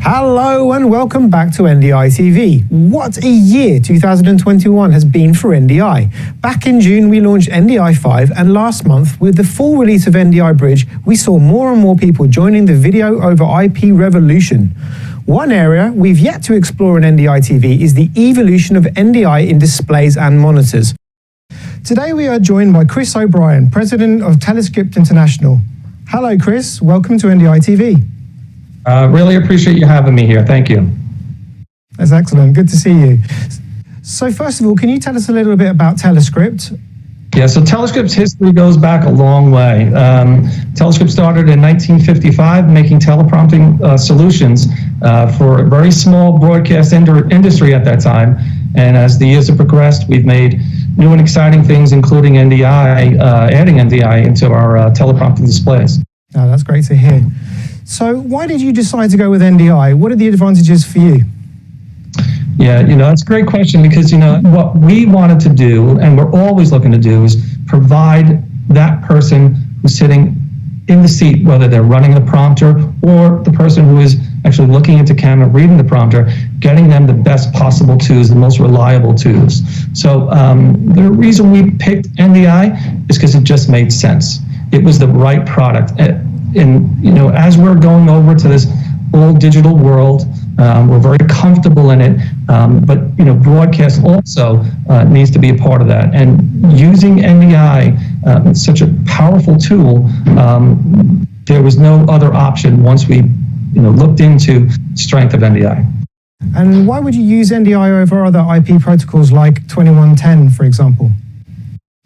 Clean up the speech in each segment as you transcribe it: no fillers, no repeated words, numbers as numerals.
Hello and welcome back to NDI TV. What a year 2021 has been for NDI. Back in June we launched NDI 5, and last month with the full release of NDI Bridge we saw more and more people joining the video over IP revolution. One area we've yet to explore in NDI TV is the evolution of NDI in displays and monitors. Today we are joined by Chris O'Brien, President of Telescript International. Hello Chris, welcome to NDI TV. Really appreciate you having me here. Thank you. That's excellent. Good to see you. So first of all, can you tell us a little bit about Telescript? Yeah, so Telescript's history goes back a long way. Telescript started in 1955 making teleprompting solutions for a very small broadcast industry at that time. And as the years have progressed, we've made new and exciting things, including NDI, adding NDI into our teleprompting displays. Oh, that's great to hear. So why did you decide to go with NDI? What are the advantages for you? Yeah, that's a great question because, what we wanted to do, and we're always looking to do, is provide that person who's sitting in the seat, whether they're running the prompter or the person who is actually looking into camera, reading the prompter, getting them the best possible tools, the most reliable tools. So the reason we picked NDI is because it just made sense. It was the right product. And as we're going over to this all digital world, we're very comfortable in it, but broadcast also needs to be a part of that. And using NDI, it's such a powerful tool. There was no other option once we looked into the strength of NDI. And why would you use NDI over other IP protocols like 2110, for example?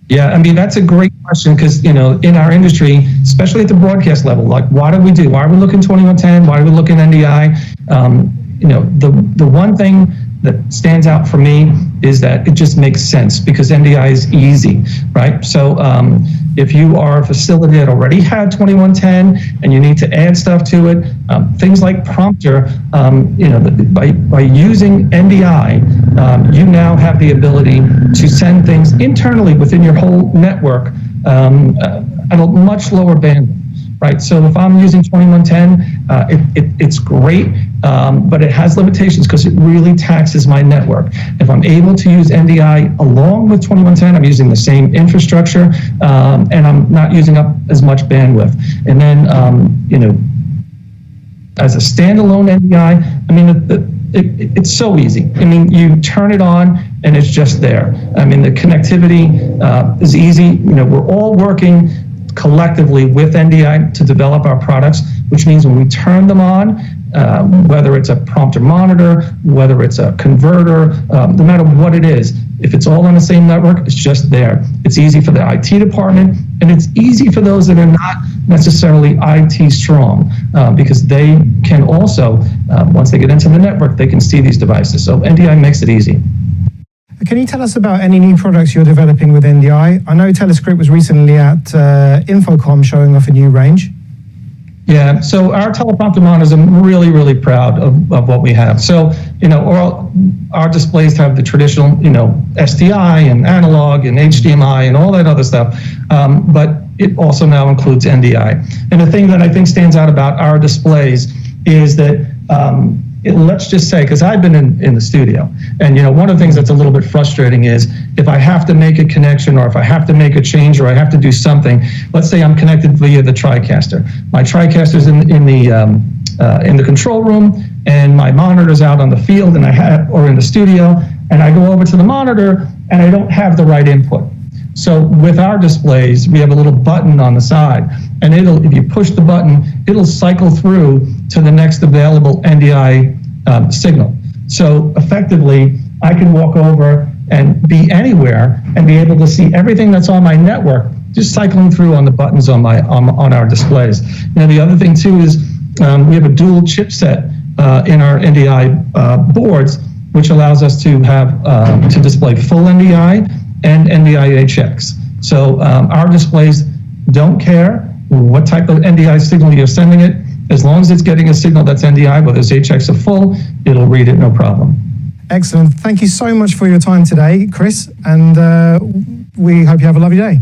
Yeah, that's a great question because, in our industry, especially at the broadcast level, like why do we do? Why are we looking 2110? Why are we looking NDI? The one thing that stands out for me is that it just makes sense because NDI is easy, right? So if you are a facility that already had 2110 and you need to add stuff to it, things like prompter, by using NDI, you now have the ability to send things internally within your whole network at a much lower bandwidth. Right, so if I'm using 2110, it's great, but it has limitations because it really taxes my network. If I'm able to use NDI along with 2110, I'm using the same infrastructure, and I'm not using up as much bandwidth. And then, as a standalone NDI, it's so easy. You turn it on and it's just there. The connectivity is easy. We're all working collectively with NDI to develop our products, which means when we turn them on, whether it's a prompter monitor, whether it's a converter, no matter what it is, if it's all on the same network, it's just there. It's easy for the IT department, and it's easy for those that are not necessarily IT strong, because they can also, once they get into the network, they can see these devices. So NDI makes it easy. Can you tell us about any new products you're developing with NDI? I know Telescript was recently at Infocom showing off a new range. Yeah, so our teleprompter monitors, I'm really, really proud of what we have. So, our displays have the traditional, SDI and analog and HDMI and all that other stuff, but it also now includes NDI. And the thing that I think stands out about our displays is that let's just say, because I've been in the studio, and one of the things that's a little bit frustrating is if I have to make a connection or if I have to make a change or I have to do something. Let's say I'm connected via the TriCaster. My TriCaster's in the control room, and my monitor's out on the field, or in the studio, and I go over to the monitor and I don't have the right input. So with our displays, we have a little button on the side, and if you push the button, it'll cycle through to the next available NDI signal. So effectively, I can walk over and be anywhere and be able to see everything that's on my network just cycling through on the buttons on our displays. The other thing too is we have a dual chipset in our NDI boards, which allows us to have to display full NDI and NDI HX. So our displays don't care what type of NDI signal you're sending it. As long as it's getting a signal that's NDI, whether it's HX or full, it'll read it, no problem. Excellent. Thank you so much for your time today, Chris, and we hope you have a lovely day.